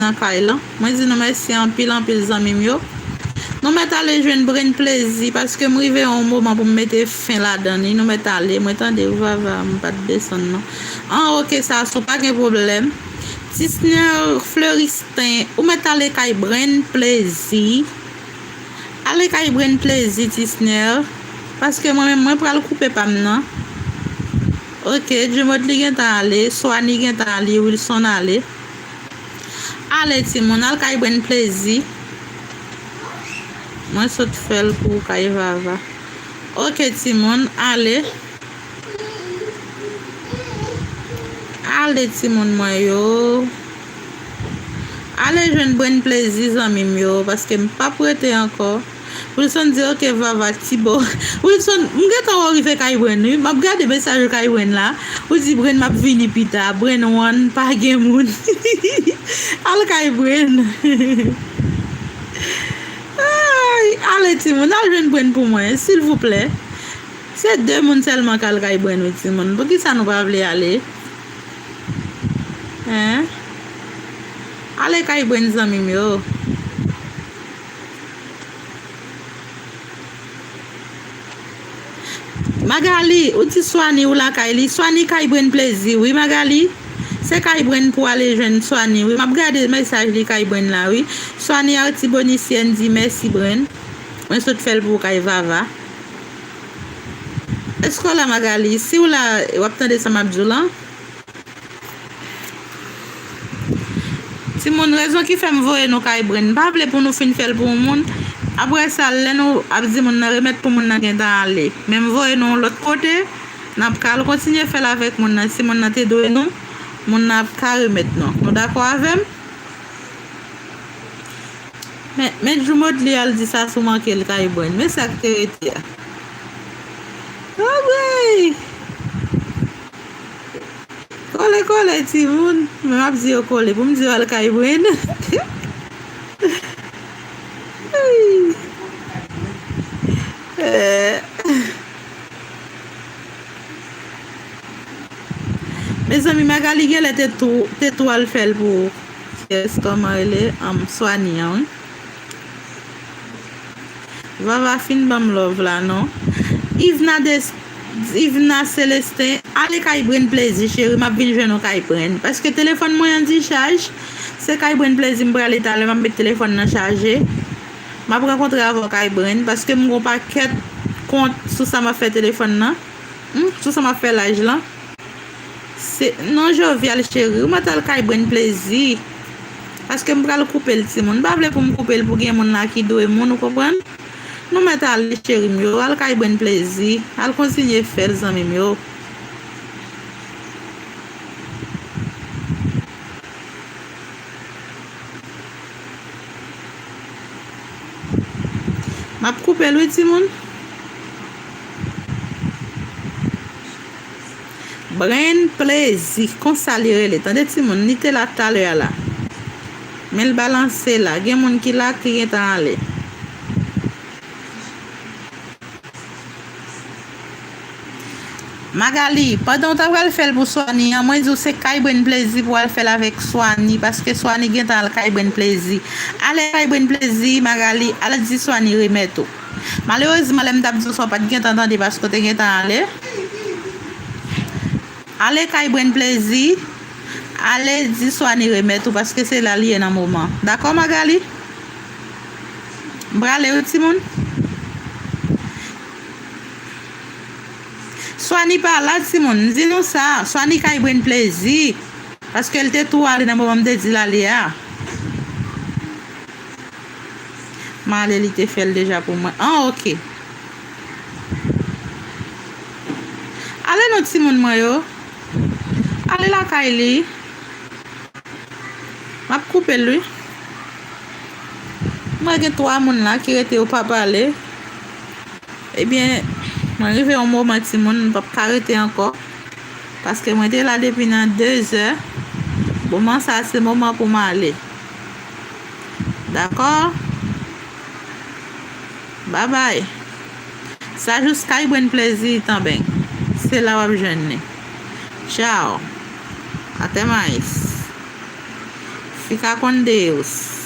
nan kay lan. Mwen di nou mersi an pil zami yo. Nou met ale jwen brin plezi paske m rive an mouman pou m mette fin la dan ni. Nou met ale, mwen tande ou va m pat deson nan. An ok sa so pa gen problem. Tisner Fleuristin, ou met ale kay brin plezi. Ale kay brin plezi Tisner. Paske mwen pral koupe pam nan. Ok, Jumot li gen tan ale, Swani gen tan ale, Wilson ale. Ale Timon, al kay brin plezi. Mwen sot fel pou kay vava. Ok Timon, ale. Ale Timon mwen yo. Ale jwen bwen plezi zanmim yo. Paske m pa prete anko. Wilson di ok vava Tibo. Wilson, m gen tan orife kay bwen. M ap gade mesaj kay bwen la. Ou di bwen map vini pita. Bwen wan pa gen moun. Al kay bwen. Ale Timon, al jwen bwen pou mwen, s'il vous plaît. C'est 2 moun seulement kal kay bwen ou Timon. Pou ki sa nou pa vle ale? Hein? Ale kay bwen zanmim yo. Magali, ou ti Swani ou la kay li? Swani kay bwen plezi, oui Magali? Se kay bwen pou ale jwen Swani, oui. Map gade mesaj li kay bwen la, oui. Swani arti bonisien di merci bwen. Mwen sot fel pou kay vava. Esko la Magali, si ou la wap tande sa mabdou lan? Si moun rezon ki fem voye nou kay bwen, pa vle pou nou fin fel pou moun. Apre sa lè nou ap di moun nan remet pou moun nan gen tan ale. Mem voye nou lot kote, nap kal kontinye fel avek moun nan. Si moun nan te doye nou, moun nan ap ka remet nou. Nou dako avem? Men Jumot li al di sa sou manke l kay bwen. Men sak te reti ya. Abay! Kole ti moun. Men ap di yo kole pou m di yo al kay bwen. Mes amis Magali gen le te tou al fel pou koma ele Swani an. Vava fin bam love la non. Ivna Celestin, ale kay bwen plezi chéri, map vin jwen nou kay bwen. Paske telefon mwen yon di charge. Se kay bwen plezi mbra letale, map bet telefon nan charge. Map renkontre avon kay bwen. Paske mgon pa ket kont sou sa ma fe telefon nan. Sou sa ma fe laj lan. Non jovial chéri, ou matal kay bwen plezi. Paske mbra l koupel ti moun. Ba vle pou m koupel pou gen moun la ki do e moun, ou kopren? Nou metal li chéri myo, al kay bwen plezi. Al konsinye fel zanmi myo. Map koupel ou ti moun? Bren plezi, konsalire le. Tande ti moun, nite la talè la. Men l balanse la. Gen moun ki la ki gen tan ale. Magali, padon ta wal fel pou Swani, mwen di ou se kay bwen plezi pou wal fel avek Swani, paske Swani gen tan al kay bwen plezi. Ale kay bwen plezi, Magali, ale di Swani remeto. Malheureusement, lem tap di so pat gen tan tande paske te gen tan ale. Ale kay bwen plezi, ale di Swani remeto paske se la liye nan mouman. Dako Magali? Brale ou ti moun? Swani pa la ti moun, di nou sa, Swani kay bwen plezi. Paske el te tou ale nan mouman de di la liya. Ma ale li te fel deja pou mwen. Ok. Ale nou ti moun mwen yo. Ale la kay li. Map koupe lui. Mwen gen 3 moun la ki rete ou pa pale. Ebyen, mwen rive yon mouman ti moun, mwen pa karete anko. Paske mwen te la depi nan 2 heures. Mouman sa se mouman pou mwen ale. D'akor? Bye bye. Sa jous kay bwen plezi tan ben. Se la wap jenne. Ciao. Até mais. Fica com Deus.